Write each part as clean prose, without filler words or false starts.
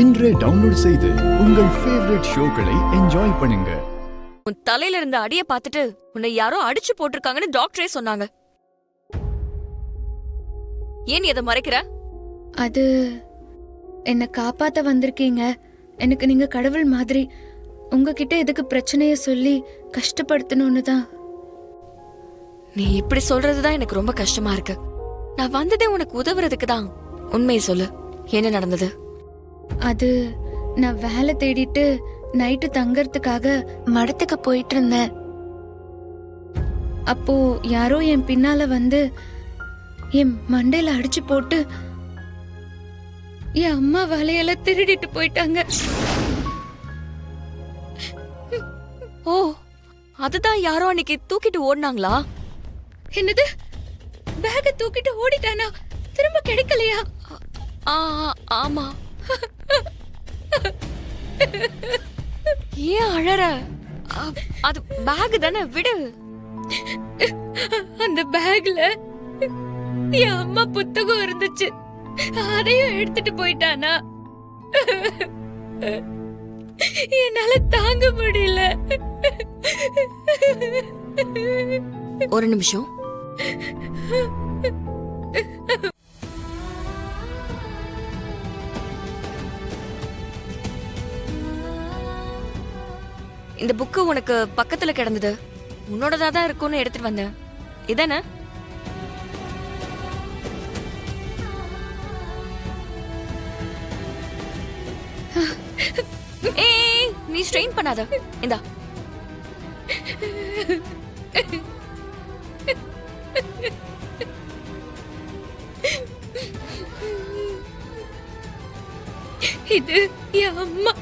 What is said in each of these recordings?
இன்றே டவுன்லோட் செய்து உங்கள் ஃபேவரட் ஷோக்களை என்ஜாய் பண்ணுங்க. உன் தலையில இருந்த அடிய பார்த்துட்டு உன்னை யாரோ அடிச்சு போட்டிருக்காங்கன்னு டாக்டரே சொன்னாங்க. ஏன் நீ அதை மறைக்கிற? அது என்ன காப்பாத்த வந்திருக்கீங்க. எனக்கு நீங்க கடவுள் மாதிரி. உங்ககிட்ட எதுக்கு பிரச்சனைய சொல்லி கஷ்டப்படுத்தணும்னு தான். நீ இப்படி சொல்றதுதான் எனக்கு ரொம்ப கஷ்டமா இருக்கு. நான் வந்ததே உனக்கு உதவுறதுக்கு தான். உண்மையை சொல்லு, என்ன நடந்தது? அது நான் வேலை தேடிட்டு நைட்டு தங்கறதுக்காக மடத்துக்கு போயிட்டு இருந்தேன். அப்போ யாரோ என் பின்னால வந்து என் மண்டையில அடிச்சு போட்டு என் அம்மா வலையெல்லாம் திருடிட்டு போயிட்டாங்க. ஓ, அதுதான் யாரோ அன்னைக்கு தூக்கிட்டு ஓடினாங்களா? என்னது, பேக தூக்கிட்டு ஓடிட்டானா? திரும்ப கிடைக்கலையா? ஆமா. ஏன் அழற? அது பேக் தானே, விடு. அந்த பேக்ல என் அம்மா புத்தகம் இருந்துச்சு, அதையும் எடுத்துட்டு போயிட்டானா? என்னால தாங்க முடியல. ஒரு நிமிஷம். இந்த புக்கு உனக்கு பக்கத்துல கிடந்தது. உன்னோடதா தான் இருக்கும்னு எடுத்துட்டு வந்தேன். இதானே? ஏய், நீ ஸ்ட்ரெயின் பண்ணாத. இந்தா. இது என் அம்மா.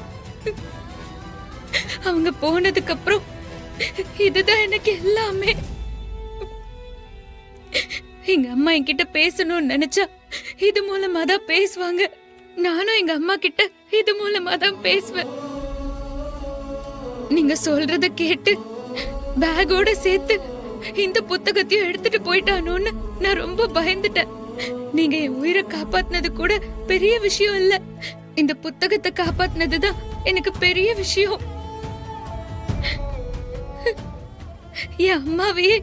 அவங்க போனதுக்கு அப்புறம் இதுதான் எனக்கு எல்லாமே. எங்க அம்மா என்கிட்ட பேசணும்னு நினைச்சா இது மூலமா தான் பேசுவாங்க. நானும் எங்க அம்மா கிட்ட இது மூலமா தான் பேசுவேன். நீங்க சொல்றத கேட்டு பேக்கோட சேர்த்து இந்த புத்தகத்தையும் எடுத்துட்டு போயிட்டானோன்னு நான் ரொம்ப பயந்துட்டேன். நீங்க என் உயிரை காப்பாத்தினது கூட பெரிய விஷயம் இல்ல, இந்த புத்தகத்தை காப்பாத்தினதுதான் எனக்கு பெரிய விஷயம். என் அம்மாவையே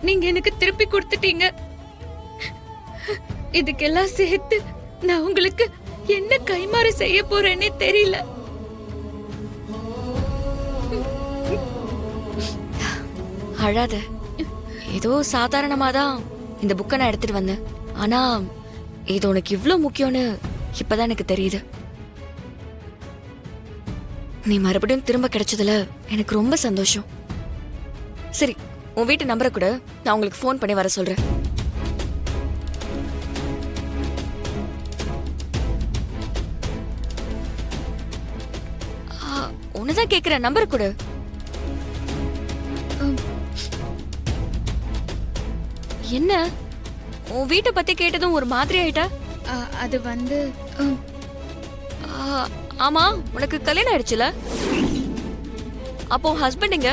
நீங்க எனக்கு திருப்பி கொடுத்துட்டீங்க. இதுக்கெல்லாம் சேர்த்து நான் உங்களுக்கு என்ன கைமாறு செய்ய போறேன்னே தெரியல. அழாத. ஏதோ சாதாரணமாதான் இந்த புக்கை நான் எடுத்துட்டு வந்தேன். ஆனா இது உனக்கு இவ்ளோ முக்கியம்னு இப்பதான் எனக்கு தெரியுது. நீ மறுபடியும் திரும்ப கிடைச்சதுல எனக்கு ரொம்ப சந்தோஷம். சரி, உன் வீட்டு நம்பரை கூட நான் உங்களுக்கு ஃபோன் பண்ணி வர சொல்றேன். உன்னதான் கேக்குற, நம்பர் கொடு. என்ன உன் வீட்டை பத்தி கேட்டதும் ஒரு மாதிரி ஆயிட்டா? அது வந்து ஆமா, உனக்கு கல்யாணம் ஆயிடுச்சுல? அப்போ ஹஸ்பண்ட் எங்க?